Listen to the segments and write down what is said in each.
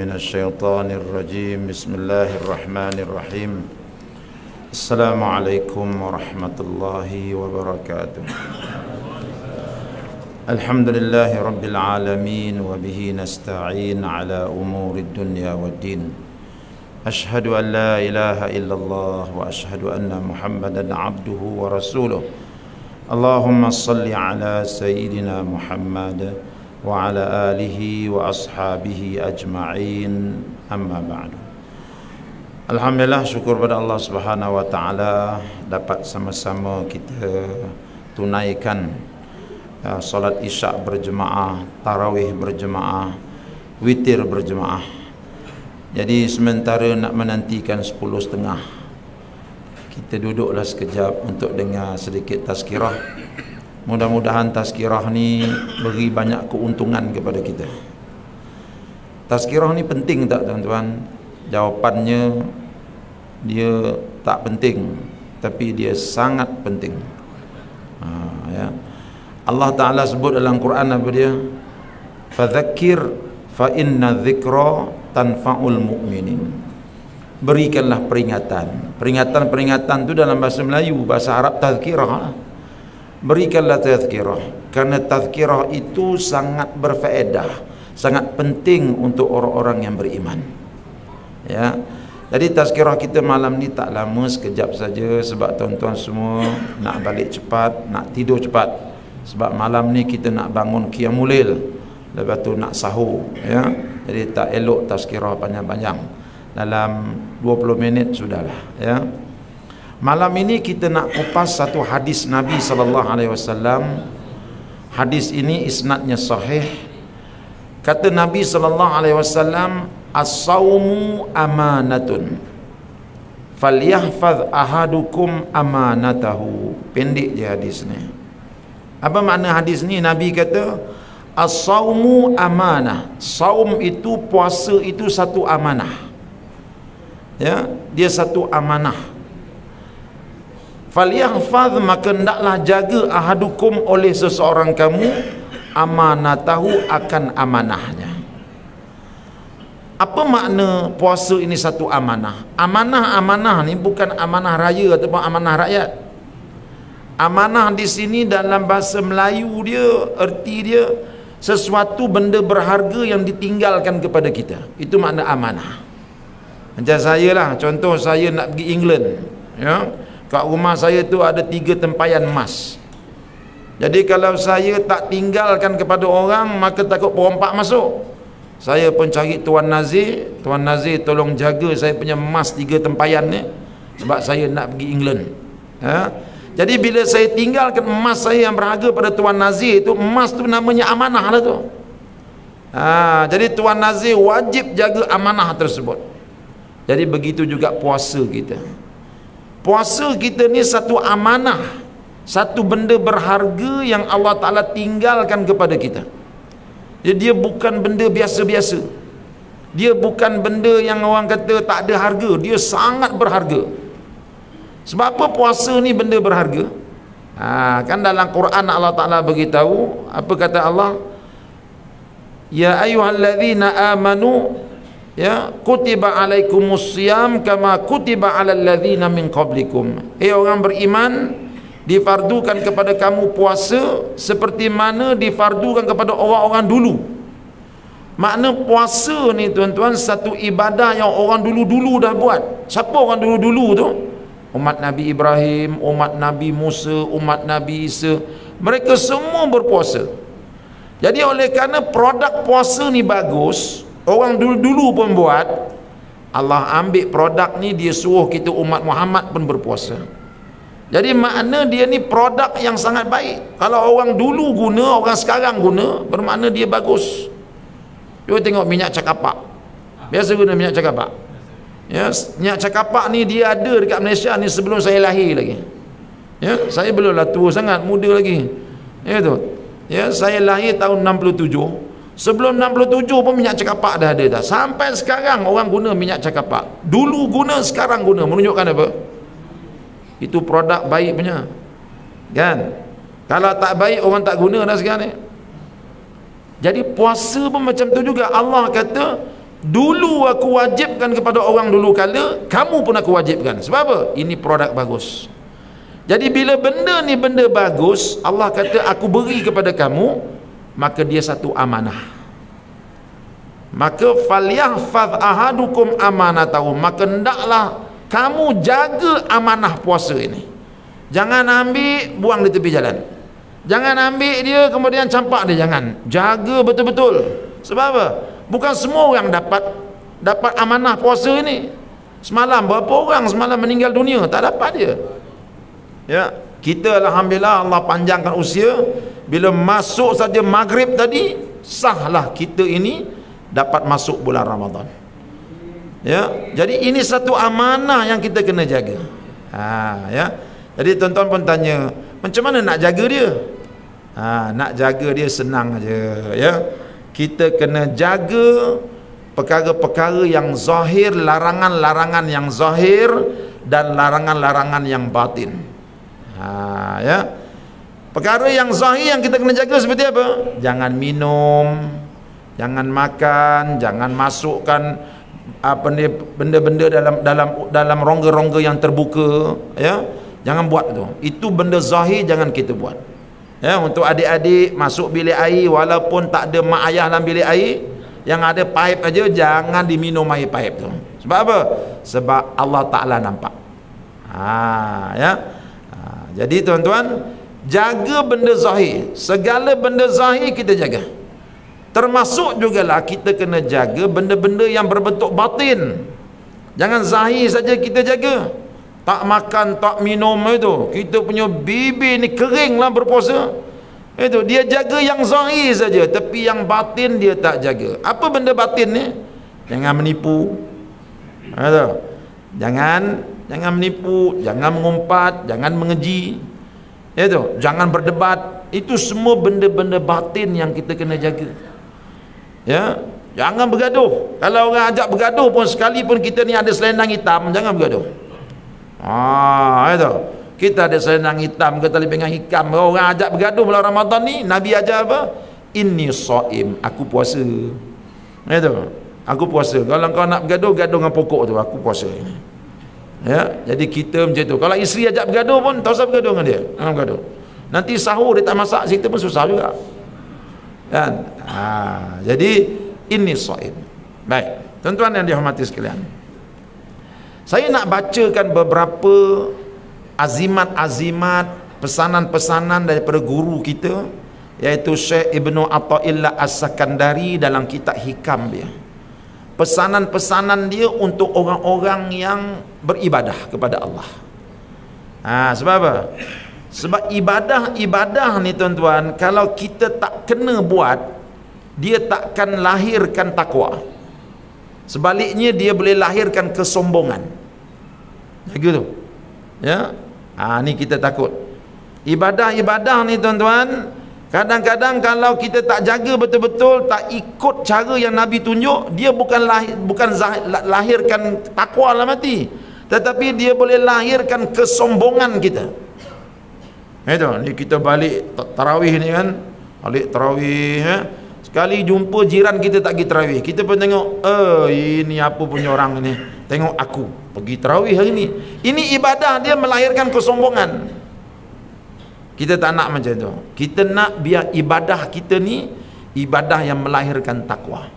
من الشيطان الرجيم. بسم الله الرحمن الرحيم. السلام عليكم ورحمة الله وبركاته. الحمد لله رب العالمين وبه نستعين على أمور الدنيا والدين. أشهد أن لا إله إلا الله وأشهد أن محمدا عبده ورسوله. اللهم صل على سيدنا محمد وعلى آله وأصحابه أجمعين. أما بعد. Alhamdulillah, syukur pada Allah Subhanahu wa taala dapat sama-sama kita tunaikan solat Isyak berjemaah, tarawih berjemaah, witir berjemaah. Jadi sementara nak menantikan 10.30, kita duduklah sekejap untuk dengar sedikit tazkirah. Mudah-mudahan tazkirah ni beri banyak keuntungan kepada kita. Tazkirah ni penting tak tuan-tuan? Jawapannya dia tak penting, tapi dia sangat penting. Ya. Allah Ta'ala sebut dalam Quran apa dia? Fadzakir fa inna dzikra tanfa'ul mu'minin. Berikanlah peringatan. Peringatan tu dalam bahasa Melayu, bahasa Arab tazkirah. Berikanlah tazkirah, karena tazkirah itu sangat berfaedah, sangat penting untuk orang-orang yang beriman. Ya. Jadi tazkirah kita malam ni tak lama, sekejap saja, sebab tuan-tuan semua nak balik cepat, nak tidur cepat. Sebab malam ni kita nak bangun qiyamul lail, lepas tu nak sahur, ya. Jadi tak elok tazkirah panjang-panjang. Dalam 20 minit sudahlah, ya. Malam ini kita nak kupas satu hadis Nabi SAW. Hadis ini isnadnya sahih. Kata Nabi SAW, as-sawmu amanatun falyahfaz ahadukum amanatahu. Pendek je hadis ni. Apa makna hadis ni? Nabi kata as-sawmu amanah. Saum itu, puasa itu satu amanah. Ya, dia satu amanah. Falyahfaz, maka hendaklah jaga ahadukum oleh seseorang kamu amanatahu, akan amanahnya. Apa makna puasa ini satu amanah? Amanah ni bukan amanah raya ataupun amanah rakyat. Amanah di sini dalam bahasa Melayu dia, erti dia sesuatu benda berharga yang ditinggalkan kepada kita. Itu makna amanah. Macam saya lah, contoh saya nak pergi England, ya. Kat rumah saya tu ada 3 tempayan emas. Jadi kalau saya tak tinggalkan kepada orang, maka takut perompak masuk. Saya pun cari Tuan Nazir. Tuan Nazir tolong jaga saya punya emas 3 tempayan ni, sebab saya nak pergi England. Ha? Jadi bila saya tinggalkan emas saya yang berharga pada Tuan Nazir tu, emas tu namanya amanah lah tu. Jadi Tuan Nazir wajib jaga amanah tersebut. Jadi begitu juga puasa kita. Puasa kita ni satu amanah, satu benda berharga yang Allah Ta'ala tinggalkan kepada kita. Jadi dia bukan benda biasa-biasa. Dia bukan benda yang orang kata tak ada harga. Dia sangat berharga. Sebab apa puasa ni benda berharga? Kan dalam Quran Allah Ta'ala beritahu, apa kata Allah? Ya ayyuhallazina amanu, ya, kutiba alaikumus siyam kama kutiba alal ladzina min qablikum. Orang beriman, difardukan kepada kamu puasa seperti mana difardukan kepada orang-orang dulu. Makna puasa ni tuan-tuan satu ibadah yang orang dulu-dulu dah buat. Siapa orang dulu-dulu tu? Umat Nabi Ibrahim, umat Nabi Musa, umat Nabi Isa. Mereka semua berpuasa. Jadi oleh kerana produk puasa ni bagus, orang dulu-dulu pun buat, Allah ambil produk ni, dia suruh kita umat Muhammad pun berpuasa. Jadi makna dia ni produk yang sangat baik. Kalau orang dulu guna, orang sekarang guna, bermakna dia bagus. Cuba tengok minyak cakapak. Biasa guna minyak cakapak. Ya, minyak cakapak ni dia ada dekat Malaysia ni sebelum saya lahir lagi. Ya, saya belumlah tua sangat, muda lagi. Ya tu. Ya, saya lahir tahun 67. Sebelum 67 pun minyak cakapak dah ada dah. Sampai sekarang orang guna minyak cakapak. Dulu guna, sekarang guna. Menunjukkan apa? Itu produk baik punya. Kan? Kalau tak baik orang tak guna dah sekarang ni. Jadi puasa pun macam tu juga. Allah kata Dulu aku wajibkan kepada orang dulu kala, kamu pun aku wajibkan. Sebab apa? Ini produk bagus. Jadi bila benda ni benda bagus, Allah kata aku beri kepada kamu, maka dia satu amanah. Maka falyahfaz ahadukum amanatahu, maka hendaklah kamu jaga amanah puasa ini. Jangan ambil buang di tepi jalan. Jangan ambil dia kemudian campak dia, jangan. Jaga betul-betul. Sebab apa? Bukan semua orang dapat amanah puasa ini. Semalam berapa orang semalam meninggal dunia tak dapat dia. Ya, kita alhamdulillah Allah panjangkan usia, bila masuk saja maghrib tadi sahlah kita ini dapat masuk bulan Ramadan. Ya, jadi ini satu amanah yang kita kena jaga. Ya. Jadi tuan-tuan pun tanya, macam mana nak jaga dia? Nak jaga dia senang aja, ya. Kita kena jaga perkara-perkara yang zahir, larangan-larangan yang zahir dan larangan-larangan yang batin. Ya. Perkara yang zahir yang kita kena jaga seperti apa? Jangan minum, jangan makan, jangan masukkan apa ni benda-benda dalam rongga-rongga yang terbuka, ya. Jangan buat tu. Itu benda zahir jangan kita buat. Ya, untuk adik-adik masuk bilik air walaupun tak ada mak ayah dalam bilik air, yang ada paip aja, jangan diminum air paip tu. Sebab apa? Sebab Allah Taala nampak. Ya. Jadi tuan-tuan, jaga benda zahir. Segala benda zahir kita jaga. Termasuk jugalah kita kena jaga benda-benda yang berbentuk batin. Jangan zahir saja kita jaga. Tak makan, tak minum itu, kita punya bibir ni kering lah berpuasa. Itu dia jaga yang zahir saja, tapi yang batin dia tak jaga. Apa benda batin ni? Jangan menipu. Itu. Jangan menipu, jangan mengumpat, jangan mengeji. Itu, jangan berdebat. Itu semua benda-benda batin yang kita kena jaga. Ya, jangan bergaduh. Kalau orang ajak bergaduh pun, sekalipun kita ni ada selendang hitam, jangan bergaduh. Itu. Kita ada selendang hitam, kita lebih dengan hikam. Orang ajak bergaduh bulan Ramadan ni, Nabi ajar apa? Inni shaim, aku puasa. Itu. Aku puasa. Kalau kau nak bergaduh, gaduh dengan pokok tu, aku puasa ini. Ya, jadi kita macam tu. Kalau isteri ajak bergaduh pun, tak usah bergaduh dengan dia. Jangan bergaduh. Nanti sahur dia tak masak, kita pun susah juga. Kan? Jadi inni shaim. Baik, tuan-tuan yang dihormati sekalian, saya nak bacakan beberapa azimat-azimat, pesanan-pesanan daripada guru kita, iaitu Syekh Ibnu Athaillah As-Sakandari dalam kitab Hikam dia. Pesanan-pesanan dia untuk orang-orang yang beribadah kepada Allah. Sebab apa? Sebab ibadah ni tuan-tuan, kalau kita tak kena buat, dia takkan lahirkan takwa. Sebaliknya dia boleh lahirkan kesombongan. Gitu. Ya. Ni kita takut. Ibadah-ibadah ni tuan-tuan, kadang-kadang kalau kita tak jaga betul-betul, tak ikut cara yang Nabi tunjuk, dia bukan lahirkan takwa dalam hati, tetapi dia boleh lahirkan kesombongan kita. Itu, ni kita balik tarawih ni kan, balik tarawih, ya. Sekali jumpa jiran kita tak pergi tarawih, kita pun tengok, ini apa punya orang ni, tengok aku pergi tarawih hari ni. Ini ibadah dia melahirkan kesombongan. Kita tak nak macam tu. Kita nak biar ibadah kita ni ibadah yang melahirkan takwa.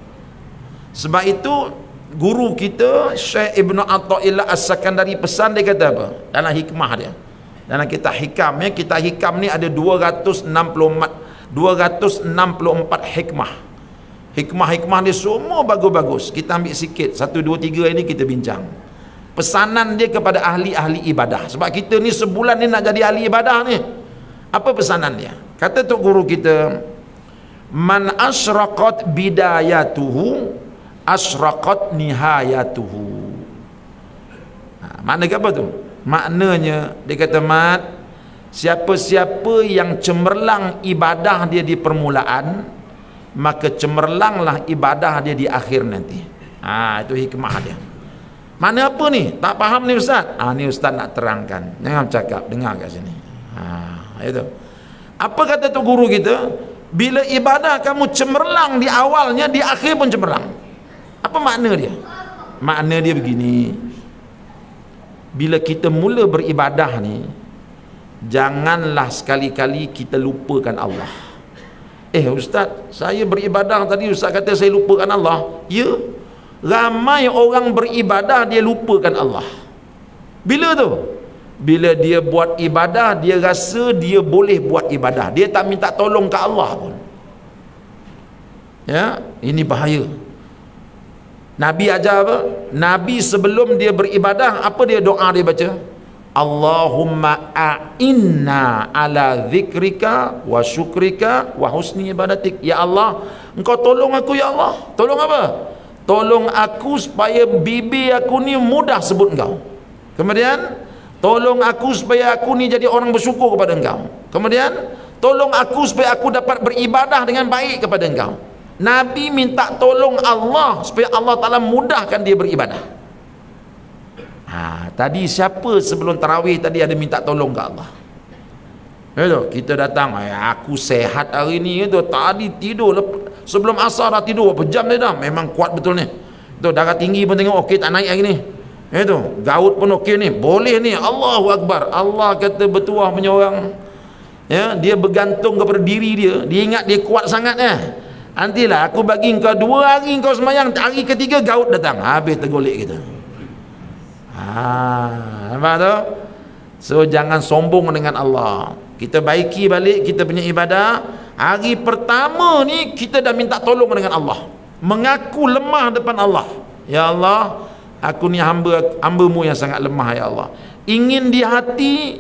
Sebab itu guru kita Syekh Ibnu Athaillah As-Sakandari pesan, dia kata apa dalam hikmah dia, dalam kitab Hikam ya. Kitab Hikam ni ada 264 hikmah. Hikmah-hikmah dia semua bagus-bagus. Kita ambil sikit, 1, 2, 3 ini kita bincang. Pesanan dia kepada ahli-ahli ibadah. Sebab kita ni sebulan ni nak jadi ahli ibadah ni. Apa pesanan dia? Kata tok guru kita, man asyraqat bidayatuhu asyraqat nihayatuhu. Maknanya apa tu? Maknanya dia kata, mat, siapa-siapa yang cemerlang ibadah dia di permulaan, maka cemerlanglah ibadah dia di akhir nanti. Itu hikmah dia. Mana apa ni? Tak faham ni ustaz? Ni ustaz nak terangkan. Jangan cakap, dengar kat sini. Itu. Apa kata tu guru kita? Bila ibadah kamu cemerlang di awalnya, di akhir pun cemerlang. Apa makna dia? Makna dia begini, bila kita mula beribadah ni, janganlah sekali-kali kita lupakan Allah. Ustaz, saya beribadah tadi Ustaz kata saya lupakan Allah. Ya, ramai orang beribadah dia lupakan Allah. Bila tu? Bila dia buat ibadah, dia rasa dia boleh buat ibadah, dia tak minta tolong ke Allah pun. Ya, ini bahaya. Nabi ajar apa? Nabi sebelum dia beribadah, apa dia doa dia baca? Allahumma a'inna ala zikrika wa syukrika wa husni ibadatik. Ya Allah, engkau tolong aku ya Allah. Tolong apa? Tolong aku supaya bibir aku ni mudah sebut engkau. Kemudian tolong aku supaya aku ni jadi orang bersyukur kepada engkau. Kemudian tolong aku supaya aku dapat beribadah dengan baik kepada engkau. Nabi minta tolong Allah supaya Allah Ta'ala mudahkan dia beribadah. Tadi siapa sebelum tarawih tadi ada minta tolong ke Allah? Kita datang, aku sehat hari ni, tadi tidur sebelum asar dah tidur, berapa jam dia dah, memang kuat betul ni. Darah tinggi pun tengok okey, tak naik hari ni. Gaut pun okey ni, boleh ni. Allahu Akbar. Allah kata bertuah punya orang, dia bergantung kepada diri dia, dia ingat dia kuat sangat. Nantilah aku bagi kau 2 hari kau semayang, hari ketiga gaut datang, habis tergolek kita. Nampak tu? So jangan sombong dengan Allah. Kita baiki balik kita punya ibadah. Hari pertama ni kita dah minta tolong dengan Allah, mengaku lemah depan Allah. Ya Allah, aku ni hamba-Mu yang sangat lemah ya Allah. Ingin di hati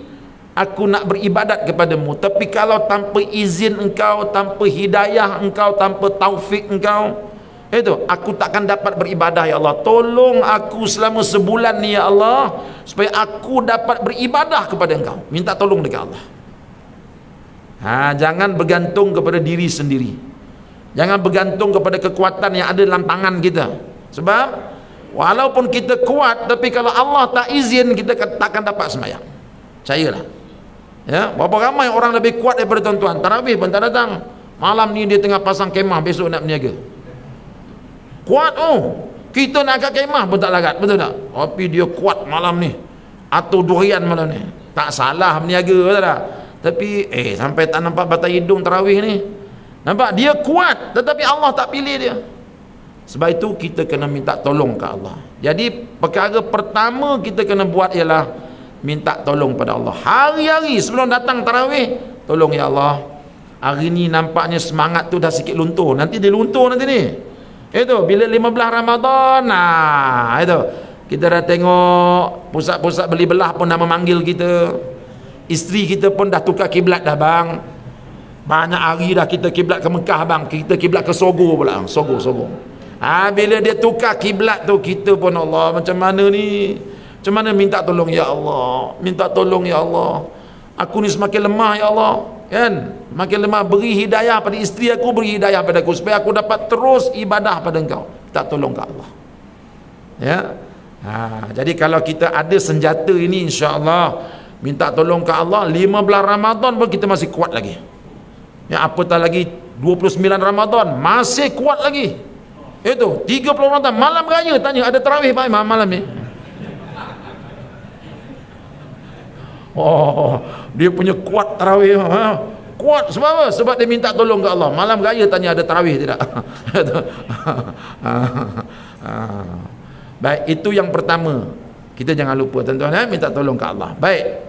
aku nak beribadat kepadamu, tapi kalau tanpa izin engkau, tanpa hidayah engkau, tanpa taufik engkau, aku takkan dapat beribadah ya Allah. Tolong aku selama sebulan ni ya Allah, supaya aku dapat beribadah kepada engkau. Minta tolong dekat Allah. Jangan bergantung kepada diri sendiri, jangan bergantung kepada kekuatan yang ada dalam tangan kita. Sebab walaupun kita kuat, tapi kalau Allah tak izin, kita takkan dapat sembahyang. Percayalah. Berapa ramai orang lebih kuat daripada tuan-tuan, tarawih pun tak datang. Malam ni dia tengah pasang kemah, besok nak berniaga. Kuat kita nak agak kemah pun tak larat, betul tak? Tapi dia kuat malam ni, atau durian malam ni, tak salah berniaga, betul tak? Tapi sampai tak nampak batang hidung tarawih ni, nampak dia kuat, tetapi Allah tak pilih dia. Sebab itu kita kena minta tolong ke Allah. Jadi perkara pertama kita kena buat ialah minta tolong pada Allah. Hari-hari sebelum datang tarawih, tolong ya Allah, hari ni nampaknya semangat tu dah sikit luntur, nanti dia luntur nanti ni. Bila 15 Ramadan, kita dah tengok pusat-pusat beli belah pun dah memanggil kita. Isteri kita pun dah tukar kiblat dah bang. Banyak hari dah kita kiblat ke Mekah bang, kita kiblat ke Sogo pula, Sogo. Bila dia tukar kiblat tu, kita pun Allah, macam mana ni? Macam mana minta tolong ya Allah? Minta tolong ya Allah. Aku ni semakin lemah ya Allah, kan? Makin lemah, beri hidayah pada isteri aku, beri hidayah pada aku, supaya aku dapat terus ibadah pada engkau. Minta tolong ke Allah. Jadi kalau kita ada senjata ini, insya-Allah minta tolong ke Allah, 15 Ramadan pun kita masih kuat lagi. Apatah lagi 29 Ramadan masih kuat lagi. 30 Ramadan malam raya, tanya ada tarawih Pak Imam malam ni? Dia punya kuat tarawih. Kuat sebab apa? Sebab dia minta tolong ke Allah. Malam raya tanya ada tarawih tidak? Baik, itu yang pertama. Kita jangan lupa tuan-tuan, minta tolong ke Allah. Baik.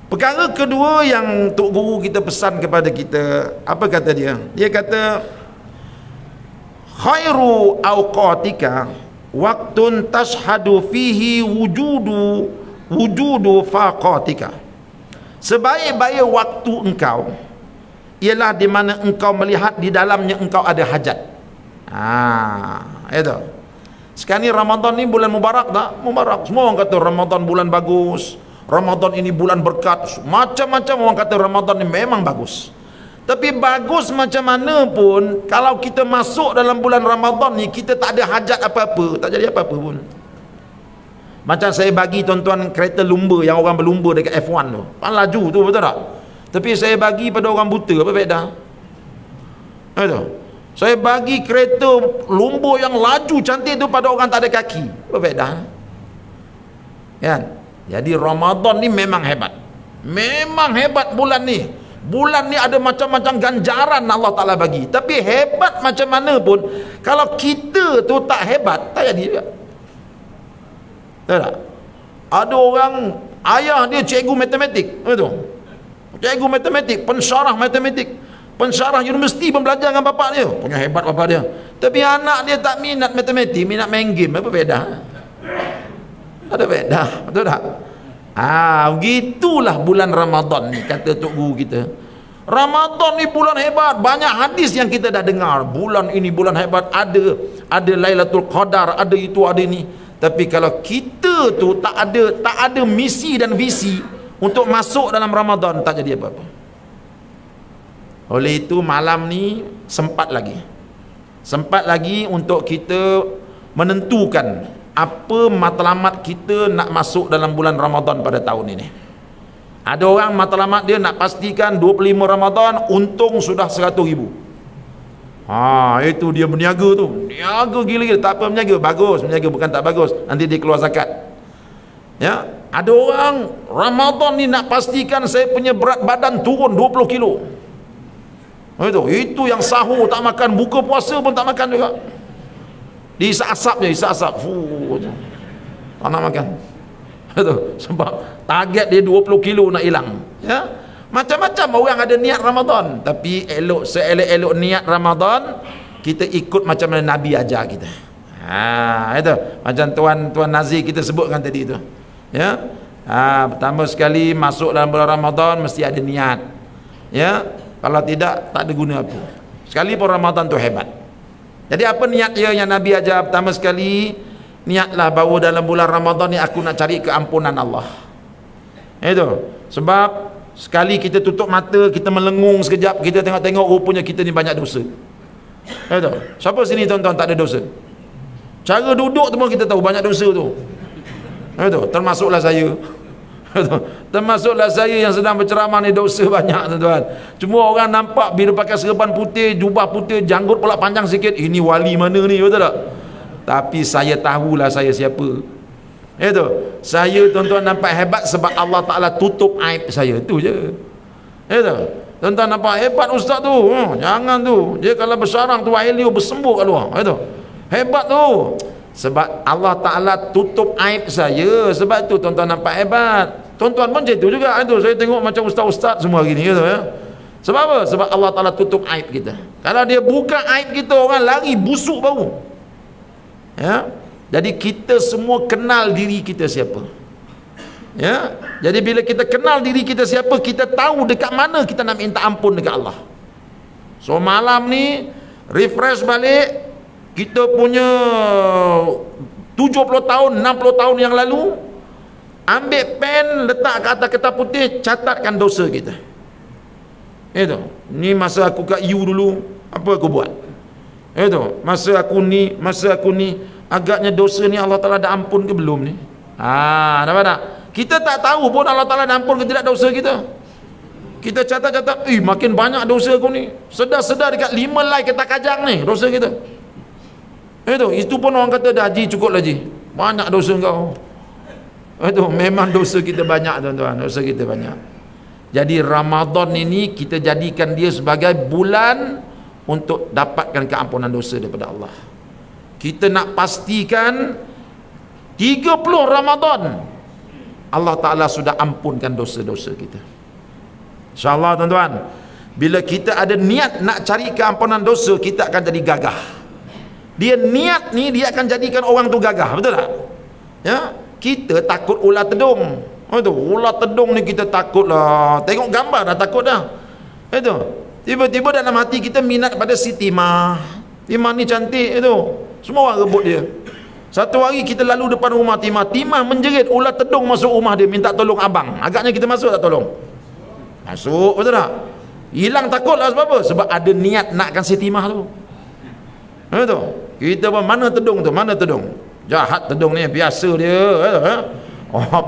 Perkara kedua yang Tok Guru kita pesan kepada kita, apa kata dia? Dia kata, khairu awqatika waqtun tashhadu fihi wujudu faqatika. Sebaik-baik waktu engkau ialah di mana engkau melihat di dalamnya engkau ada hajat. Itu. Sekarang ni Ramadan ni bulan mubarak tak? Mubarak. Semua orang kata Ramadan bulan bagus, Ramadan ini bulan berkat. Macam-macam orang kata Ramadan ni memang bagus. Tapi bagus macam mana pun, kalau kita masuk dalam bulan Ramadan ni, kita tak ada hajat apa-apa, tak jadi apa-apa pun. Macam saya bagi tuan-tuan kereta lumba yang orang berlumba dekat F1 tu, laju tu, betul tak? Tapi saya bagi pada orang buta, apa beza? Itu. Saya bagi kereta lumbu yang laju cantik tu pada orang tak ada kaki. Berbeza. Kan? Jadi Ramadan ni memang hebat. Memang hebat bulan ni. Bulan ni ada macam-macam ganjaran Allah Ta'ala bagi. Tapi hebat macam mana pun, kalau kita tu tak hebat, tak jadi juga. Tahu tak? Ada orang, ayah dia cikgu matematik. Betul? Cikgu matematik, pensyarah matematik, pensyarah universiti pun belajar dengan bapak dia. Punya hebat bapak dia. Tapi anak dia tak minat matematik, minat main game. Apa beza? Ada beza, betul tak? Begitulah bulan Ramadan ni, kata Tok Guru kita. Ramadan ni bulan hebat. Banyak hadis yang kita dah dengar. Bulan ini bulan hebat. Ada Lailatul Qadar, ada itu, ada ini. Tapi kalau kita tu tak ada misi dan visi untuk masuk dalam Ramadan, tak jadi apa-apa. Oleh itu malam ni sempat lagi untuk kita menentukan apa matlamat kita nak masuk dalam bulan Ramadan pada tahun ini. Ada orang matlamat dia nak pastikan 25 Ramadan untung sudah 100,000. Itu dia berniaga tu. Niaga gila-gila. Tak apa berniaga, bagus. Berniaga bukan tak bagus. Nanti dia keluar zakat. Ya, ada orang Ramadan ni nak pastikan saya punya berat badan turun 20 kilo. Itu yang sahur tak makan, buka puasa pun tak makan juga. Dihisap asap je, hisap asap. Tak nak makan. Sebab target dia 20 kilo nak hilang. Ya? Macam-macam orang ada niat Ramadan. Tapi seelok-elok niat Ramadan, kita ikut macam mana Nabi ajar kita. Itu macam Tuan Nazir kita sebutkan tadi itu. Ya. Pertama sekali masuk dalam bulan Ramadan mesti ada niat. Ya. Kalau tidak, tak ada guna apa. Sekali pun Ramadan tu hebat. Jadi apa niat dia yang Nabi ajar? Pertama sekali, niatlah bahawa dalam bulan Ramadan ni aku nak cari keampunan Allah. Itu. Sebab sekali kita tutup mata, kita melengung sekejap, kita tengok-tengok rupanya kita ni banyak dosa. Itu. Siapa sini tuan-tuan tak ada dosa? Cara duduk tu pun kita tahu banyak dosa tu. Itu. Termasuklah saya. Termasuklah saya yang sedang berceramah ni, dosa banyak tuan-tuan. Cuma orang nampak bila pakai serban putih, jubah putih, janggut pula panjang sikit, ini wali mana ni, betul tak? Tapi saya tahulah saya siapa. Itu. Saya tuan-tuan nampak hebat sebab Allah Ta'ala tutup aib saya. Itu je. Itu. Tuan-tuan nampak hebat ustaz tu. Jangan tu. Dia kalau bersarang tu air liur bersembur kat luar. Itu. Hebat tu. Sebab Allah Ta'ala tutup aib saya. Sebab tu tuan-tuan nampak hebat. Tuan-tuan pun macam tu juga. Itu. Saya tengok macam ustaz-ustaz semua gini. Gitu, ya. Sebab apa? Sebab Allah Ta'ala tutup aib kita. Kalau dia buka aib kita, orang lari busuk bau. Ya. Jadi kita semua kenal diri kita siapa. Ya. Jadi bila kita kenal diri kita siapa, kita tahu dekat mana kita nak minta ampun dekat Allah. So malam ni refresh balik kita punya 70 tahun, 60 tahun yang lalu. Ambil pen, letak ke atas kertas putih, catatkan dosa kita. Itu. Ni masa aku kat U dulu, apa aku buat? Itu. Masa aku ni agaknya dosa ni Allah Ta'ala dah ampun ke belum ni? Nampak tak? Kita tak tahu pun Allah Ta'ala dah ampun ke tidak dosa kita. Kita catat-catat, makin banyak dosa aku ni. Sedar-sedar dekat 5 lai ketak kajang ni dosa kita. Itu pun orang kata dah Haji, cukup lah Haji, banyak dosa kau. Itu memang dosa kita banyak tuan-tuan. Dosa kita banyak. Jadi Ramadan ini kita jadikan dia sebagai bulan untuk dapatkan keampunan dosa daripada Allah. Kita nak pastikan 30 Ramadan Allah Ta'ala sudah ampunkan dosa-dosa kita. InsyaAllah tuan-tuan, bila kita ada niat nak cari keampunan dosa, kita akan jadi gagah. Dia niat ni, dia akan jadikan orang tu gagah. Betul tak? Ya? Kita takut ular tedung. Ular tedung ni kita takut lah. Tengok gambar dah takut dah. Itu. Tiba-tiba dalam hati kita minat pada si Timah. Timah ni cantik itu. Semua orang rebut dia. Satu hari kita lalu depan rumah Timah. Timah menjerit, ular tedung masuk rumah dia, minta tolong abang. Agaknya kita masuk tak tolong? Masuk, betul tak? Hilang takut lah sebab apa? Sebab ada niat nakkan si Timah tu. Betul. Kita pun mana tedung tu? Mana tedung? Jahat tedung ni, biasa dia.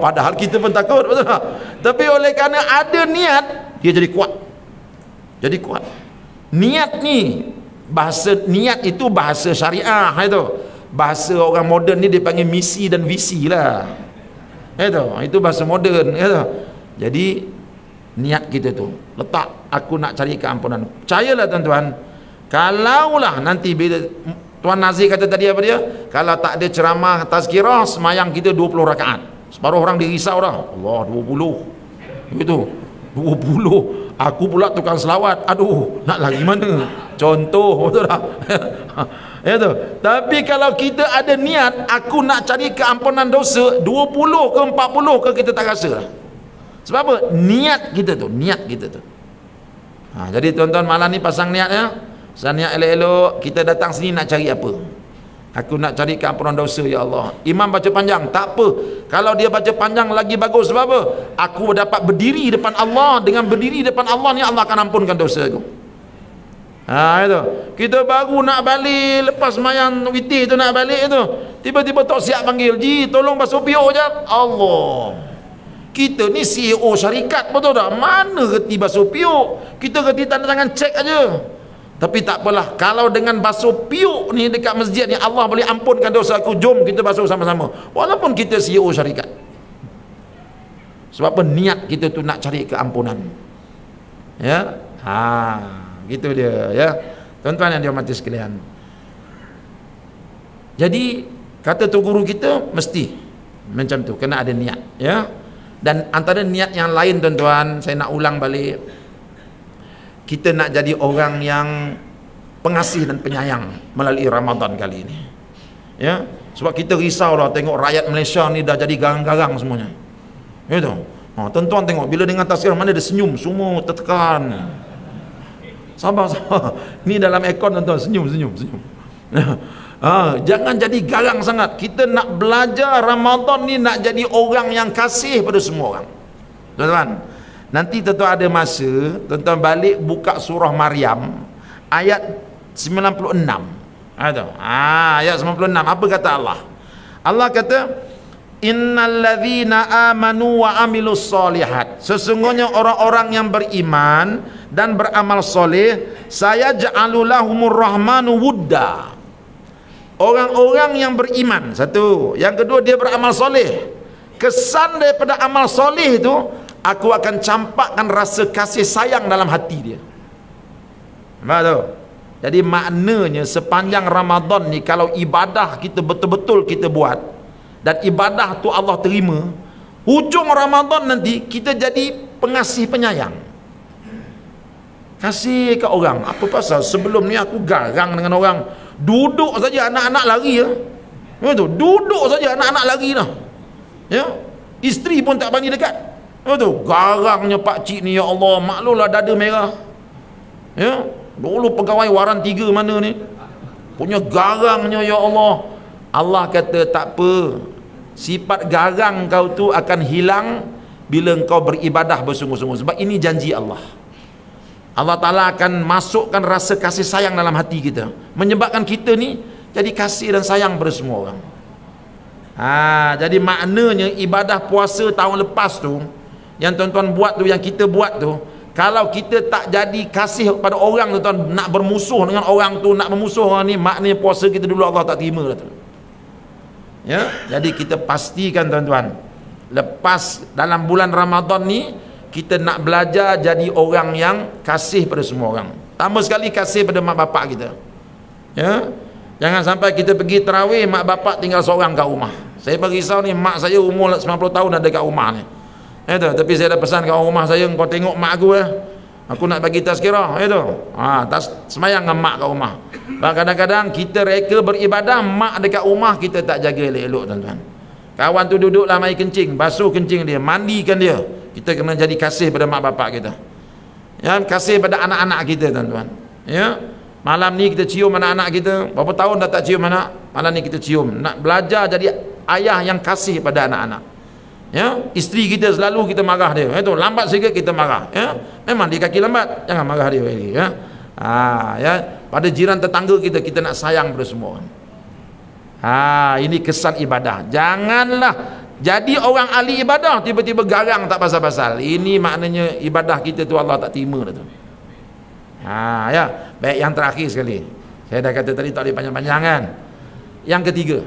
Padahal kita pun takut, betul tak? Tapi oleh kerana ada niat, dia jadi kuat. Jadi kuat. Niat ni Bahasa niat itu bahasa syariah itu. Bahasa orang moden ni dia panggil misi dan visi lah. Itu bahasa moden itu. Jadi niat kita tu letak, aku nak cari keampunan. Percayalah tuan-tuan, kalaulah nanti bila Tuan Nazir kata tadi apa dia, kalau tak ada ceramah tazkirah, semayang kita 20 rakaat. Separuh orang dirisau dah, Allah 20 gitu, 20 aku pula tukang selawat, aduh nak lagi mana contoh, betul tak? Ya tu. Tapi kalau kita ada niat, aku nak cari keampunan dosa, 20 ke 40 ke kita tak rasa lah. Sebab apa? Niat kita tu, niat kita tu. Jadi tuan-tuan malam ni pasang niat ya. Pasang niat elok-elok, kita datang sini nak cari apa? Aku nak cari keampunan dosa ya Allah. Imam baca panjang, tak apa. Kalau dia baca panjang lagi bagus, sebab apa? Aku dapat berdiri depan Allah, dengan berdiri depan Allah ni Allah akan ampunkan dosa aku. Itu. Kita baru nak balik lepas mayang witir tu nak balik tu. Tiba-tiba Tok Siap panggil, "Ji, tolong basuh piuk je." Allah. Kita ni CEO syarikat, betul tak? Mana reti basuh piuk? Kita reti tanda tangan cek aja. Tapi tak apalah, kalau dengan basuh piuk ni dekat masjid ni Allah boleh ampunkan dosa aku, jom kita basuh sama-sama. Walaupun kita CEO syarikat. Sebab apa? Niat kita tu nak cari keampunan. Ya. Gitu dia ya. Tuan-tuan yang dihormati sekalian. Jadi kata tu guru kita mesti macam tu, kena ada niat ya. Dan antara niat yang lain tuan-tuan, saya nak ulang balik, kita nak jadi orang yang pengasih dan penyayang melalui Ramadan kali ini ya. Sebab kita risau lah tengok rakyat Malaysia ni dah jadi garang-garang semuanya itu. Tuan-tuan tengok bila dengan tazkirah mana dia senyum, semua tertekan. Sabar ni dalam aircon tuan-tuan, senyum. Jangan jadi garang sangat. Kita nak belajar Ramadan ni nak jadi orang yang kasih pada semua orang. Tuan-tuan, nanti tuan-tuan ada masa tuan-tuan balik buka surah Maryam ayat 96. Ayat 96 apa kata Allah? Allah kata, "Innalladzina amanu wa amilus solihat." Sesungguhnya orang-orang yang beriman dan beramal soleh, saya ja'alulahumur rahmanu wudda. Orang-orang yang beriman, satu. Yang kedua, dia beramal soleh. Kesan daripada amal soleh itu, aku akan campakkan rasa kasih sayang dalam hati dia. Betul? Jadi maknanya sepanjang Ramadan ni, kalau ibadah kita betul-betul kita buat dan ibadah tu Allah terima, hujung Ramadan nanti kita jadi pengasih penyayang. Kasih ke orang. Apa pasal sebelum ni aku garang dengan orang, duduk saja anak-anak lari ya. Betul, duduk saja anak-anak lari dah. Ya. Isteri pun tak berani dekat. Betul, garangnya pak cik ni ya Allah, maklumlah dada merah. Ya. Dulu pegawai waran 3 mana ni, punya garangnya ya Allah. Allah kata tak apa, sifat garang kau tu akan hilang bila engkau beribadah bersungguh-sungguh. Sebab ini janji Allah. Allah Ta'ala akan masukkan rasa kasih sayang dalam hati kita, menyebabkan kita ni jadi kasih dan sayang pada semua orang. Jadi maknanya ibadah puasa tahun lepas tu, yang tuan-tuan buat tu, yang kita buat tu, kalau kita tak jadi kasih pada orang tu, tuan, nak bermusuh dengan orang tu, nak bermusuh orang ni, maknanya puasa kita dulu Allah tak terima lah tu. Ya, jadi kita pastikan tuan-tuan, lepas dalam bulan Ramadan ni kita nak belajar jadi orang yang kasih pada semua orang. Tambah sekali kasih pada mak bapak kita. Ya. Jangan sampai kita pergi tarawih, mak bapak tinggal seorang kat rumah. Saya berisau ni, mak saya umur 90 tahun ada kat rumah ni. Itu, tapi saya dah pesan kat orang rumah saya, kau tengok mak aku aku nak bagi tazkirah. Itu. Semayang dengan mak kat rumah. Kadang-kadang kita reka beribadah, mak dekat rumah kita tak jaga elok-elok tuan-tuan. Kawan tu duduklah mai kencing, basuh kencing dia, mandikan dia. Kita kena jadi kasih pada mak bapak kita. Ya, kasih pada anak-anak kita tuan-tuan. Ya. Malam ni kita cium anak-anak kita. Berapa tahun dah tak cium anak? Malam ni kita cium. Nak belajar jadi ayah yang kasih pada anak-anak. Ya, isteri kita selalu kita marah dia. Itu lambat sikit kita marah. Ya. Memang dia kaki lambat, jangan marah dia lagi, ya. Ya, pada jiran tetangga kita, kita nak sayang pada semua orang. Ini kesan ibadah. Janganlah jadi orang ahli ibadah tiba-tiba garang tak pasal-pasal. Ini maknanya ibadah kita tu Allah tak terima dah tu. Ya, baik, yang terakhir sekali. Saya dah kata tadi tak boleh panjang-panjang kan. Yang ketiga,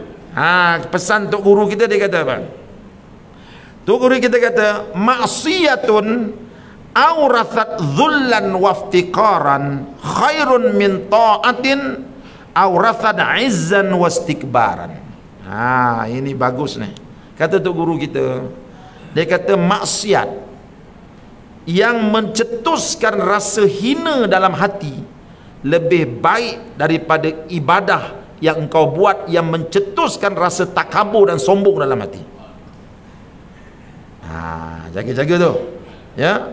pesan tok guru kita, dia kata apa? Tok guru kita kata, maksiyatun aurathat dhullan waftiqaran khairun min ta'atin aurathat izzan wastikbaran. Ini bagus nih. Kata tok guru kita, dia kata maksiat yang mencetuskan rasa hina dalam hati lebih baik daripada ibadah yang engkau buat yang mencetuskan rasa takabur dan sombong dalam hati. Jaga-jaga tu. Ya.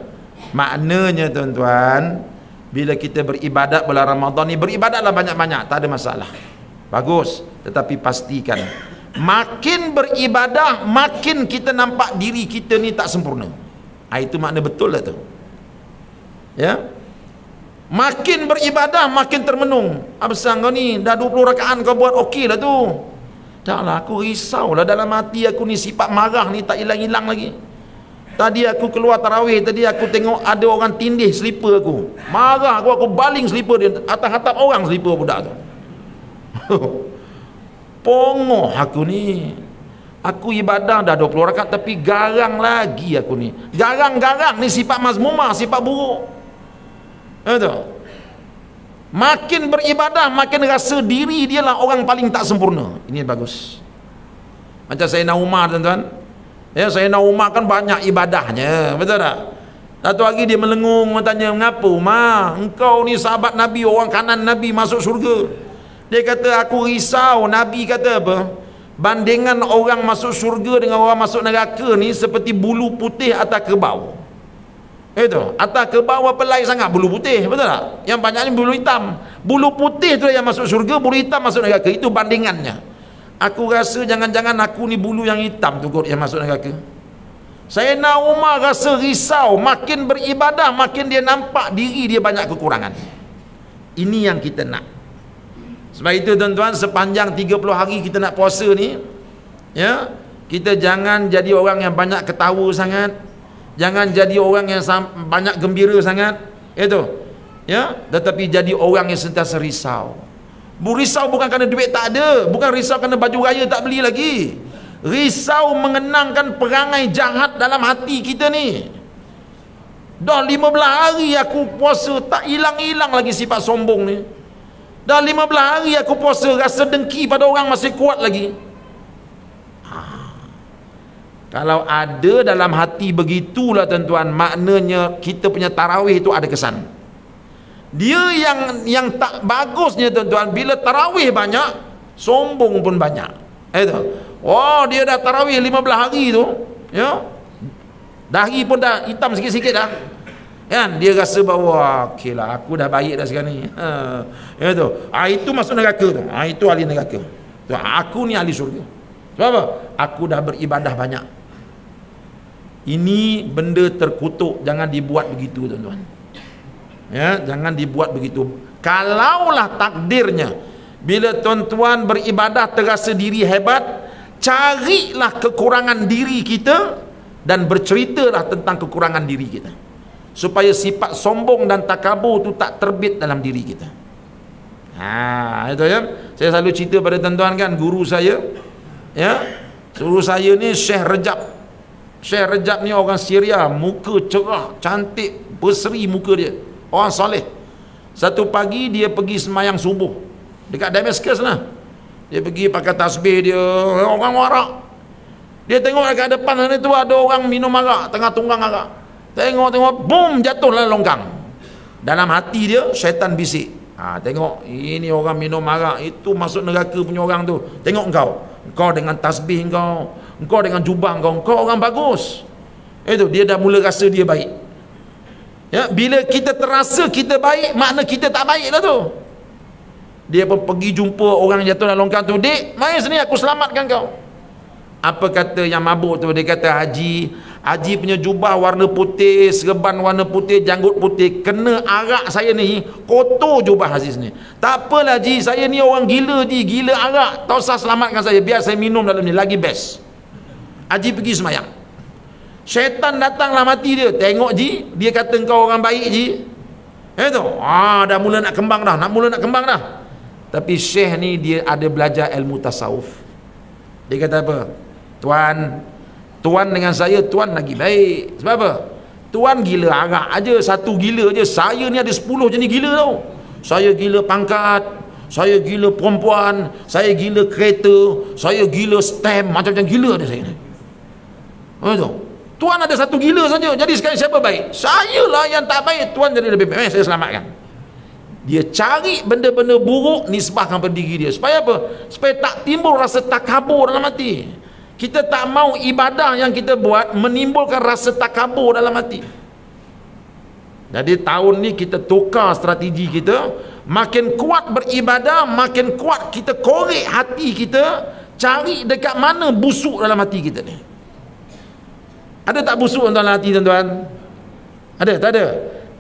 Maknanya tuan-tuan, bila kita beribadat bulan Ramadan ni, beribadatlah banyak-banyak, tak ada masalah. Bagus, tetapi pastikan makin beribadah, makin kita nampak diri kita ni tak sempurna. Itu makna betul lah tu. Ya. Makin beribadah makin termenung. Abang kau ni dah 20 rakaat kau buat okey lah tu. Taklah, aku risau lah dalam hati aku ni, sifat marah ni tak hilang-hilang lagi. Tadi aku keluar tarawih, tadi aku tengok ada orang tindih selipar aku. Marah aku baling selipar dia, atas-atas orang selipar budak tu. Pongoh aku ni. Aku ibadah dah 20 rakaat tapi garang lagi aku ni. Garang-garang ni sifat mazmumah, sifat buruk. Betul. Makin beribadah makin rasa diri dia lah orang paling tak sempurna. Ini bagus. Macam Sayyidina Umar tuan-tuan. Ya, Sayyidina Umar kan banyak ibadahnya, betul tak? Satu hari dia melengung, tanya, "Mengapa Umar? Engkau ni sahabat Nabi, orang kanan Nabi masuk syurga." Dia kata, "Aku risau." Nabi kata apa? Bandingan orang masuk syurga dengan orang masuk neraka ni seperti bulu putih atas kerbau. Itu, atas kerbau apa lain sangat bulu putih, betul tak? Yang banyak ni bulu hitam. Bulu putih tu yang masuk syurga, bulu hitam masuk neraka. Itu bandingannya. Aku rasa jangan-jangan aku ni bulu yang hitam tu kot yang masuk neraka. Sayyidina Umar rasa risau, makin beribadah makin dia nampak diri dia banyak kekurangan. Ini yang kita nak. Sebab itu tuan-tuan, sepanjang 30 hari kita nak puasa ni, ya, kita jangan jadi orang yang banyak ketawa sangat, jangan jadi orang yang banyak gembira sangat, itu, ya, tetapi jadi orang yang sentiasa risau. Risau bukan kerana duit tak ada, bukan risau kerana baju raya tak beli lagi, risau mengenangkan perangai jahat dalam hati kita ni. Dah 15 hari aku puasa, tak hilang-hilang lagi sifat sombong ni. Dah 15 hari aku puasa, rasa dengki pada orang masih kuat lagi. Kalau ada dalam hati begitulah tuan-tuan, maknanya kita punya tarawih itu ada kesan. Dia yang tak bagusnya tuan-tuan, bila tarawih banyak, sombong pun banyak. Itu. Oh, dia dah tarawih 15 hari tu, ya. Dahi pun dah hitam sikit-sikit dah. Kan, dia rasa bahawa okeylah, aku dah baik dah sekarang ni. Itu. Itu masuk neraka tu. Itu ahli neraka. Aku ni ahli syurga. Sebab apa? Aku dah beribadah banyak. Ini benda terkutuk, jangan dibuat begitu tuan-tuan. Ya, jangan dibuat begitu. Kalaulah takdirnya bila tuan-tuan beribadah terasa diri hebat, carilah kekurangan diri kita dan berceritalah tentang kekurangan diri kita, supaya sifat sombong dan takabur tu tak terbit dalam diri kita. Itu ya. Saya selalu cerita pada tuan-tuan kan, guru saya, ya, guru saya ni Syekh Rajab. Syekh Rajab ni orang Syria, muka cerah, cantik, berseri muka dia. Orang soleh. Satu pagi dia pergi semayang subuh dekat Damascus lah. Dia pergi pakai tasbih dia, orang warak. Dia tengok dekat depan sana tu ada orang minum arak, tengah tunggang arak. Tengok-tengok, boom, jatuhlah longkang. Dalam hati dia, syaitan bisik. Tengok, ini orang minum arak, itu masuk neraka punya orang tu. Tengok engkau dengan tasbih engkau dengan jubah engkau orang bagus. Itu, dia dah mula rasa dia baik. Ya, bila kita terasa kita baik, makna kita tak baik lah tu. Dia pun pergi jumpa orang jatuh dalam longkang tu. "Dik, mari sini aku selamatkan kau." Apa kata yang mabuk tu? Dia kata, Haji punya jubah warna putih, serban warna putih, janggut putih, kena arak saya ni, kotor jubah Aziz ni. Tak apalah Haji, saya ni orang gila Haji, gila arak, tak usah selamatkan saya, biar saya minum dalam ni, lagi best. Haji pergi semayang. Syaitan datanglah mati dia. Tengok Ji, dia kata engkau orang baik Ji. Itu. Dah mula nak kembang dah, Tapi syekh ni dia ada belajar ilmu tasawuf. Dia kata apa? Tuan dengan saya, tuan lagi baik. Sebab apa? Tuan gila arak aja, satu gila je. Saya ni ada 10 jenis gila tau. Saya gila pangkat, saya gila perempuan, saya gila kereta, saya gila stamp, macam-macam gila ada saya ni. Betul? Tuan ada satu gila saja. Jadi sekarang siapa baik? Saya lah yang tak baik. Tuan jadi lebih baik. Saya selamatkan. Dia cari benda-benda buruk nisbahkan pada diri dia. Supaya apa? Supaya tak timbul rasa takabur dalam hati. Kita tak mau ibadah yang kita buat menimbulkan rasa takabur dalam hati. Jadi tahun ni kita tukar strategi kita. Makin kuat beribadah, makin kuat kita korek hati kita. Cari dekat mana busuk dalam hati kita ni. Ada tak busuk dalam hati tuan-tuan? Ada? Tak ada?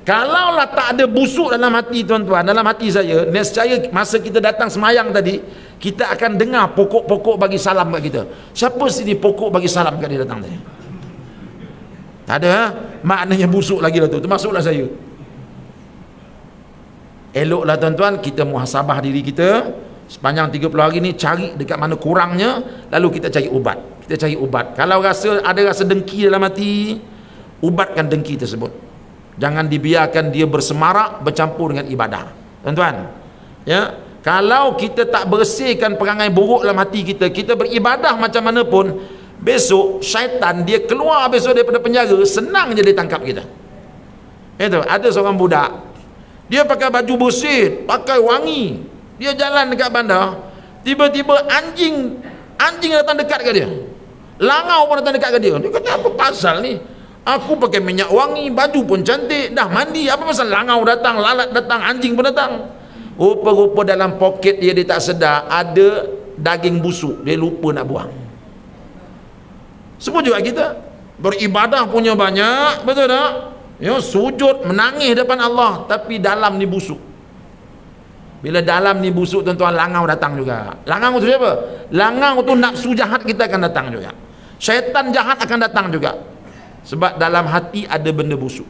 Kalaulah tak ada busuk dalam hati tuan-tuan, dalam hati saya, nescaya masa kita datang semayang tadi, kita akan dengar pokok-pokok bagi salam kat kita. Siapa sini pokok bagi salam kat dia datang tadi? Tak ada, ha? Maknanya busuk lagi lah tu. Termasuklah saya. Eloklah tuan-tuan, kita muhasabah diri kita. Sepanjang 30 hari ni cari dekat mana kurangnya, lalu kita cari ubat. Kita cari ubat. Kalau ada rasa dengki dalam hati, ubatkan dengki tersebut. Jangan dibiarkan dia bersemarak bercampur dengan ibadah. Tuan-tuan, ya, kalau kita tak bersihkan perangai buruk dalam hati kita, kita beribadah macam mana pun, besok syaitan dia keluar besok daripada penjara, senang je dia tangkap kita. Itu ada seorang budak, dia pakai baju bersih, pakai wangi, dia jalan dekat bandar, tiba-tiba anjing datang dekat ke dia, langau pun datang dekat ke dia. Dia kata, apa pasal ni? Aku pakai minyak wangi, baju pun cantik, dah mandi, apa pasal langau datang, lalat datang, anjing pun datang? Rupa-rupa dalam poket dia tak sedar ada daging busuk, dia lupa nak buang. Semua juga kita beribadah punya banyak, betul tak? Ya, sujud menangis depan Allah, tapi dalam ni busuk. Bila dalam ni busuk tuan-tuan, langau datang juga. Langau tu siapa? Langau tu nafsu jahat kita akan datang juga. Syaitan jahat akan datang juga. Sebab dalam hati ada benda busuk.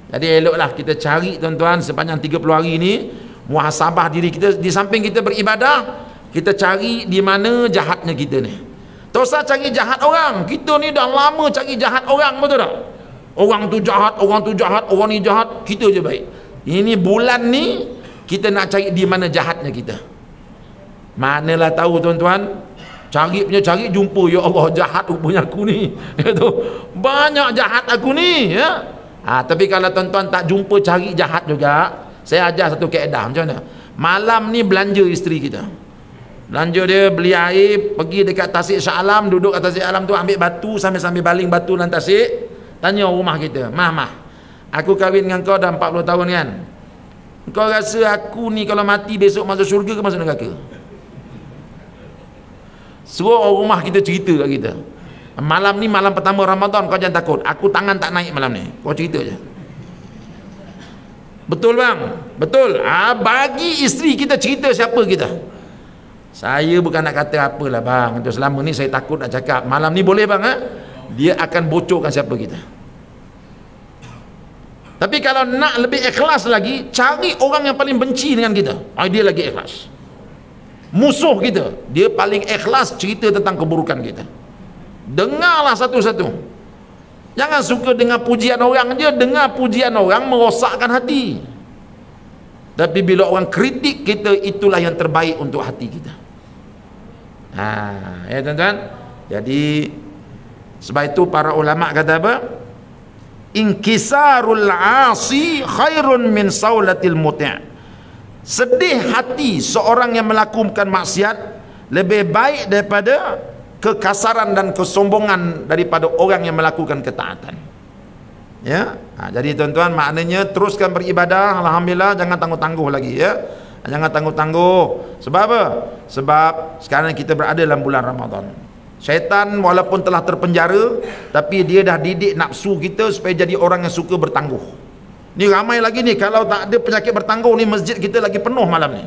Jadi eloklah kita cari tuan-tuan sepanjang 30 hari ni, muhasabah diri kita. Di samping kita beribadah, kita cari di mana jahatnya kita ni. Tak usah cari jahat orang. Kita ni dah lama cari jahat orang, betul tak? Orang tu jahat, orang tu jahat, orang ni jahat, kita je baik. Ini bulan ni kita nak cari di mana jahatnya kita. Manalah tahu tuan-tuan, cari jumpa, ya Allah, jahat rupanya aku ni. Itu banyak jahat aku ni, ya. Tapi kalau tuan-tuan tak jumpa cari jahat juga, saya ajar satu kaedah macam mana. Malam ni belanja isteri kita. Belanja dia, beli air, pergi dekat Tasik Shah Alam, duduk kat Tasik Alam tu, ambil batu, sambil-sambil baling batu dalam tasik. Tanya rumah kita, Mah, aku kahwin dengan kau dah 40 tahun kan? Kau rasa aku ni kalau mati besok masuk syurga ke masuk neraka? Suruh orang rumah kita cerita kat kita. Malam ni malam pertama Ramadan, kau jangan takut, aku tangan tak naik malam ni. Kau cerita je. Betul bang? Betul. Bagi isteri kita cerita siapa kita. Saya bukan nak kata apalah bang, untuk selama ni saya takut nak cakap. Malam ni boleh bang, dia akan bocorkan siapa kita. Tapi kalau nak lebih ikhlas lagi, cari orang yang paling benci dengan kita. Dia lagi ikhlas. Musuh kita, dia paling ikhlas cerita tentang keburukan kita. Dengarlah satu-satu. Jangan suka dengar pujian orang je. Dengar pujian orang merosakkan hati. Tapi bila orang kritik kita, itulah yang terbaik untuk hati kita. Ya tuan-tuan. Jadi sebab itu para ulama kata apa? Inkisarul asi khairun min saulatil muti'. Sedih hati seorang yang melakukan maksiat lebih baik daripada kekasaran dan kesombongan daripada orang yang melakukan ketaatan. Ya, jadi tuan-tuan, maknanya teruskan beribadah. Alhamdulillah, jangan tangguh-tangguh lagi, ya. Jangan tangguh-tangguh. Sebab apa? Sebab sekarang kita berada dalam bulan Ramadan. Syaitan walaupun telah terpenjara, tapi dia dah didik nafsu kita supaya jadi orang yang suka bertangguh. Ni ramai lagi ni, kalau tak ada penyakit bertangguh ni, masjid kita lagi penuh malam ni.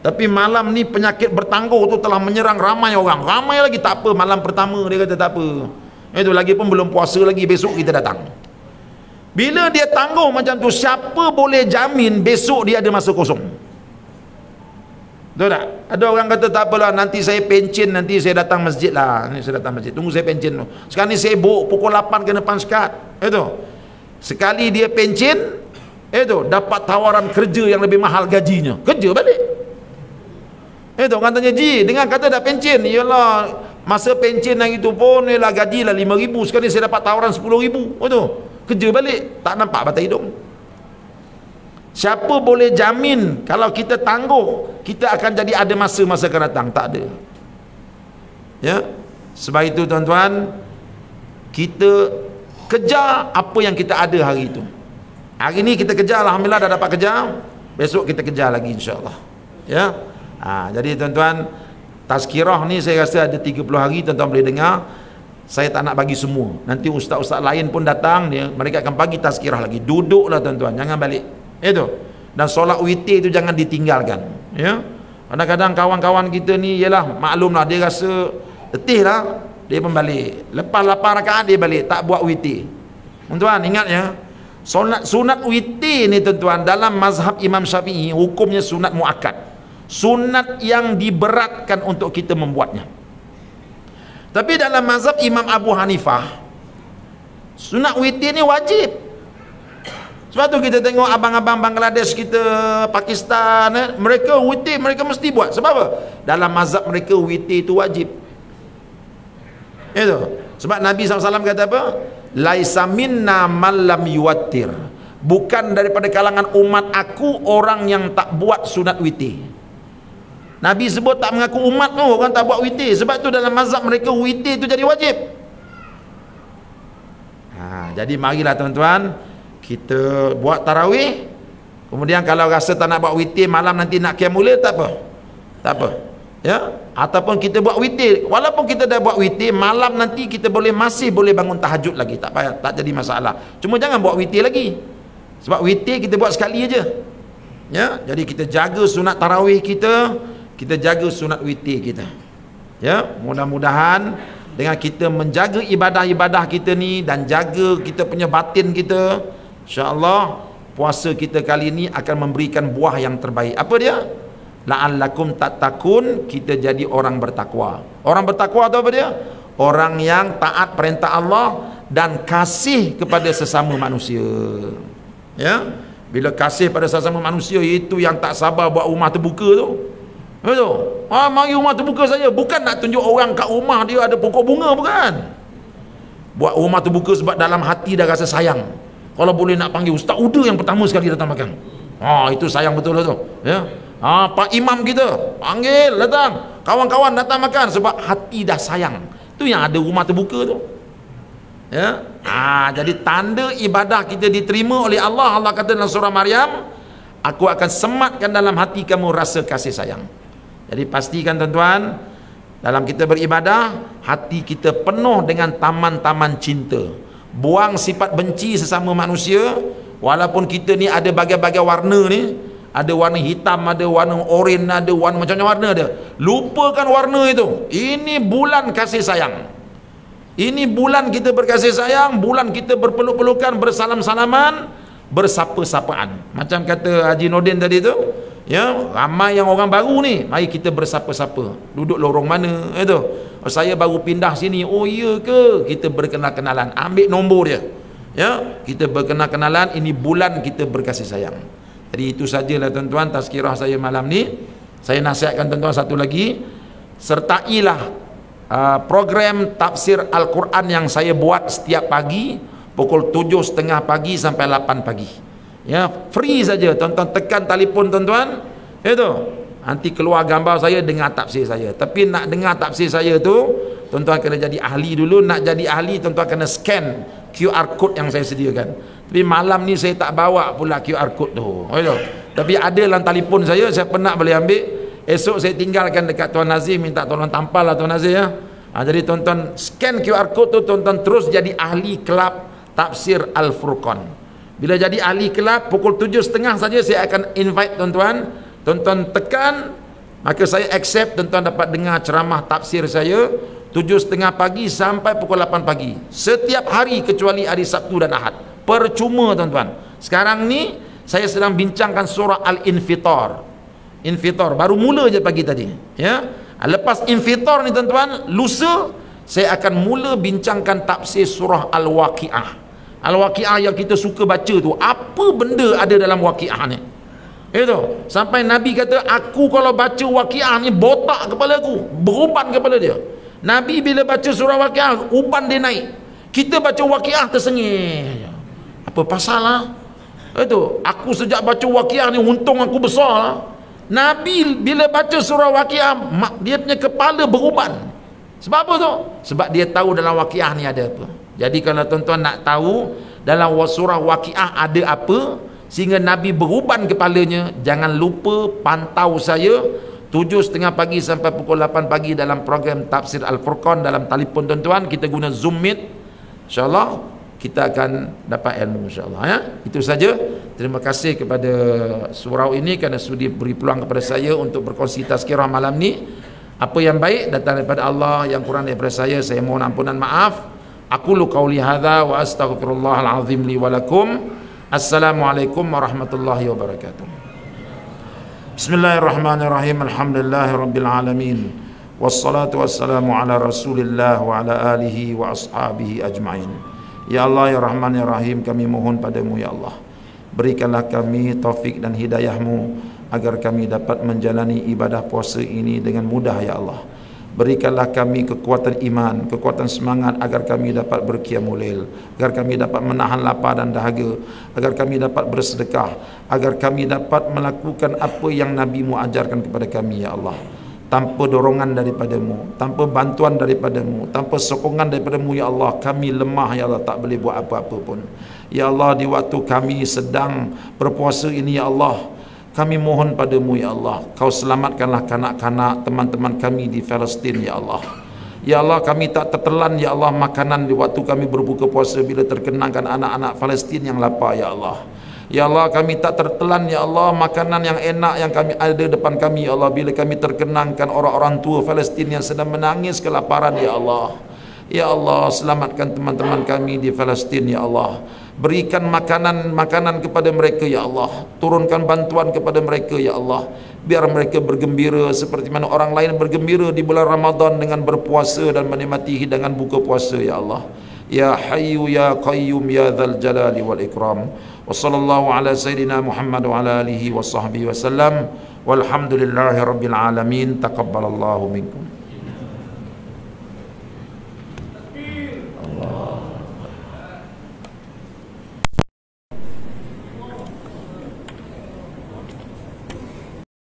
Tapi malam ni penyakit bertangguh tu telah menyerang ramai orang. Ramai lagi, tak apa, malam pertama dia kata tak apa. Itu lagi pun belum puasa lagi, besok kita datang. Bila dia tangguh macam tu, siapa boleh jamin besok dia ada masa kosong? Betul tak? Ada orang kata tak apalah, nanti saya pencen, nanti saya datang masjid lah. Ni saya datang masjid. Tunggu saya pencen. Sekarang ni sibuk, pukul 8 kena panskat. Itu. Sekali dia pencen, itu dapat tawaran kerja yang lebih mahal gajinya. Kerja balik. Itu katanya, ji, dengan kata dah pencen, iyalah masa pencen yang itu pun ialah gaji lah 5,000. Sekarang ni saya dapat tawaran 10,000. Itu. Kerja balik. Tak nampak batang hidung. Siapa boleh jamin kalau kita tangguh kita akan jadi ada masa-masa akan datang? Tak ada. Ya. Sebab itu tuan-tuan, kita kejar apa yang kita ada hari itu. Hari ini kita kejar, alhamdulillah dah dapat kejar. Besok kita kejar lagi insya-Allah. Ya. Jadi tuan-tuan, tazkirah ni saya rasa ada 30 hari tuan-tuan boleh dengar. Saya tak nak bagi semua. Nanti ustaz-ustaz lain pun datang, mereka akan bagi tazkirah lagi. Duduklah tuan-tuan, jangan balik. Itu. Dan solat witir itu jangan ditinggalkan. Ya. Kadang-kadang kawan-kawan kita ni ialah maklumlah, dia rasa letih lah, dia pun balik. Lepas 8 rakaat dia balik, tak buat witir. Tuan-tuan ingat ya, sunat witir ni tuan-tuan dalam mazhab Imam Syafi'i hukumnya sunat muakkad. Sunat yang diberatkan untuk kita membuatnya. Tapi dalam mazhab Imam Abu Hanifah, sunat witir ni wajib. Sebab tu kita tengok abang-abang Bangladesh kita, Pakistan, mereka witir mereka mesti buat. Sebab apa? Dalam mazhab mereka witir itu wajib. Itu. Sebab Nabi SAW kata apa? Laisa minna man lam yuwattir. Bukan daripada kalangan umat aku orang yang tak buat sunat witir. Nabi sebut tak mengaku umat tu orang tak buat witir. Sebab tu dalam mazhab mereka witir itu jadi wajib. Jadi marilah tuan-tuan, kita buat tarawih. Kemudian kalau rasa tak nak buat witir malam nanti nak qiyamul lail, tak apa. Tak apa. Ya, ataupun kita buat witir. Walaupun kita dah buat witir, malam nanti kita masih boleh bangun tahajud lagi. Tak payah, tak jadi masalah. Cuma jangan buat witir lagi. Sebab witir kita buat sekali aja. Ya, jadi kita jaga sunat tarawih kita jaga sunat witir kita. Ya, mudah-mudahan dengan kita menjaga ibadah-ibadah kita ni dan jaga kita punya batin kita, insya-Allah puasa kita kali ini akan memberikan buah yang terbaik. Apa dia? La'allakum tattaqun, kita jadi orang bertakwa. Orang bertakwa tu apa dia? Orang yang taat perintah Allah dan kasih kepada sesama manusia. Ya. Bila kasih pada sesama manusia, itu yang tak sabar buat rumah terbuka tu. Betul? Mari rumah terbuka saja, bukan nak tunjuk orang kat rumah dia ada pokok bunga, bukan. Buat rumah terbuka sebab dalam hati dah rasa sayang. Kalau boleh nak panggil Ustaz Uda yang pertama sekali datang makan. Itu sayang betul lah tu. Ya. Pak Imam kita panggil datang, kawan-kawan datang makan sebab hati dah sayang. Tu yang ada rumah terbuka tu. Ya. Jadi tanda ibadah kita diterima oleh Allah. Allah kata dalam surah Maryam, aku akan sematkan dalam hati kamu rasa kasih sayang. Jadi pastikan tuan-tuan, dalam kita beribadah, hati kita penuh dengan taman-taman cinta. Buang sifat benci sesama manusia. Walaupun kita ni ada bagai-bagai warna ni, ada warna hitam, ada warna oranye, ada warna macam-macam warna ada. Lupakan warna itu. Ini bulan kasih sayang. Ini bulan kita berkasih sayang, bulan kita berpeluk-pelukan, bersalam-salaman, bersapa-sapaan. Macam kata Haji Nordin tadi tu, ya, ramai yang orang baru ni, mari kita bersapa-sapa. Duduk lorong mana itu? Saya baru pindah sini. Oh iya ke? Kita berkenal-kenalan, ambil nombor dia. Ya, kita berkenal-kenalan, ini bulan kita berkasih sayang. Jadi itu sajalah tuan-tuan tazkirah saya malam ni. Saya nasihatkan tuan-tuan satu lagi, sertailah program tafsir Al-Quran yang saya buat setiap pagi pukul 7.30 pagi sampai 8 pagi. Ya, free saja. Tuan-tuan tekan telefon tuan-tuan, itu nanti keluar gambar saya, dengar tafsir saya. Tapi nak dengar tafsir saya tu, tuan-tuan kena jadi ahli dulu. Nak jadi ahli, tuan-tuan kena scan QR code yang saya sediakan. Tapi malam ni saya tak bawa pula QR code tu. Tapi ada dalam telefon saya pernah boleh ambil. Esok saya tinggalkan dekat Tuan Nazir, minta tolong tampal lah Tuan Nazir ya. Jadi tuan-tuan scan QR code tu, tuan-tuan terus jadi ahli kelab tafsir Al-Furqan. Bila jadi ahli kelab, pukul 7.30 saja saya akan invite tuan-tuan. Tuan-tuan tekan, maka saya accept, tuan-tuan dapat dengar ceramah tafsir saya 7.30 pagi sampai pukul 8 pagi. Setiap hari kecuali hari Sabtu dan Ahad. Percuma tuan-tuan. Sekarang ni saya sedang bincangkan surah Al-Infitar. Infitar baru mula je pagi tadi, ya. Lepas infitar ni tuan-tuan, lusa saya akan mula bincangkan tafsir surah Al-Waqiah. Al-Waqiah yang kita suka baca tu, apa benda ada dalam Waqiah ni? Itu sampai Nabi kata, aku kalau baca Waqiah ni botak kepala aku, beruban kepala dia. Nabi bila baca surah Waqiah, uban dia naik. Kita baca Waqiah tersengih. Apa pasal lah? Itu aku sejak baca Waqiah ni untung aku besar lah. Nabi bila baca surah Waqiah, dia punya kepala beruban. Sebab apa tu? Sebab dia tahu dalam Waqiah ni ada apa. Jadi kalau tuan-tuan nak tahu dalam surah Waqiah ada apa sehingga Nabi beruban kepalanya, jangan lupa pantau saya 7.30 pagi sampai pukul 8 pagi dalam program Tafsir Al-Furqan dalam telefon tuan-tuan. Kita guna Zoom Meet, InsyaAllah kita akan dapat ilmu, insyaAllah, ya. Itu saja. Terima kasih kepada surau ini kerana sudi beri peluang kepada saya untuk berkongsi tazkirah malam ni. Apa yang baik datang daripada Allah, yang kurang daripada saya mohon ampunan maaf. Aqulu qauli hadza wa astaghfirullahal azim li wa lakum. Assalamualaikum warahmatullahi wabarakatuh. Bismillahirrahmanirrahim. Alhamdulillahirabbil alamin. Wassalatu wassalamu ala Rasulillah wa ala alihi wa ashabihi ajma'in. Ya Allah, ya Rahman, ya Rahim, kami mohon padamu, ya Allah, berikanlah kami taufik dan hidayahmu agar kami dapat menjalani ibadah puasa ini dengan mudah, ya Allah. Berikanlah kami kekuatan iman, kekuatan semangat agar kami dapat berqiyamul lail, agar kami dapat menahan lapar dan dahaga, agar kami dapat bersedekah, agar kami dapat melakukan apa yang Nabi-Mu ajarkan kepada kami, ya Allah. Tanpa dorongan daripadamu, tanpa bantuan daripadamu, tanpa sokongan daripadamu, ya Allah, kami lemah, ya Allah, tak boleh buat apa-apa pun. Ya Allah, di waktu kami sedang berpuasa ini, ya Allah, kami mohon padamu, ya Allah, kau selamatkanlah kanak-kanak teman-teman kami di Palestin, ya Allah. Ya Allah, kami tak tertelan, ya Allah, makanan di waktu kami berbuka puasa bila terkenangkan anak-anak Palestin yang lapar, ya Allah. Ya Allah, kami tak tertelan, ya Allah, makanan yang enak yang kami ada depan kami, ya Allah, bila kami terkenangkan orang-orang tua Palestin yang sedang menangis kelaparan, ya Allah. Ya Allah, selamatkan teman-teman kami di Palestin, ya Allah. Berikan makanan kepada mereka, ya Allah. Turunkan bantuan kepada mereka, ya Allah. Biar mereka bergembira seperti mana orang lain bergembira di bulan Ramadan dengan berpuasa dan menikmati hidangan buka puasa, ya Allah. Ya Hayyu ya Qayyum ya Dzal Jalali wal Ikram. Wa sallallahu ala sayyidina Muhammad wa ala alihi wa sahbihi wasallam. Walhamdulillahi rabbil alamin. Taqabbalallahu minkum.